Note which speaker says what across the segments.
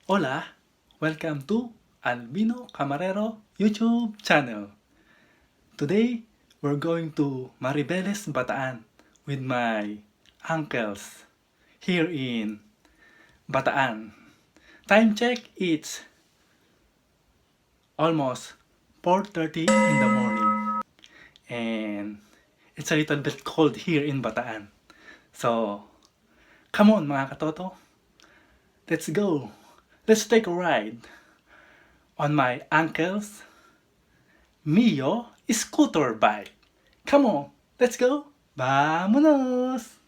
Speaker 1: Hola, welcome to Albino Camarero YouTube channel. Today, we're going to Maribeles, Bataan with my uncles here in Bataan. Time check, it's almost 4:30 in the morning and it's a little bit cold here in Bataan. So, come on mga katoto, let's go. Let's take a ride on my uncle's Mio scooter bike. Come on, let's go. Vámonos!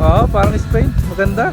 Speaker 1: Oo, parang Spain. Maganda.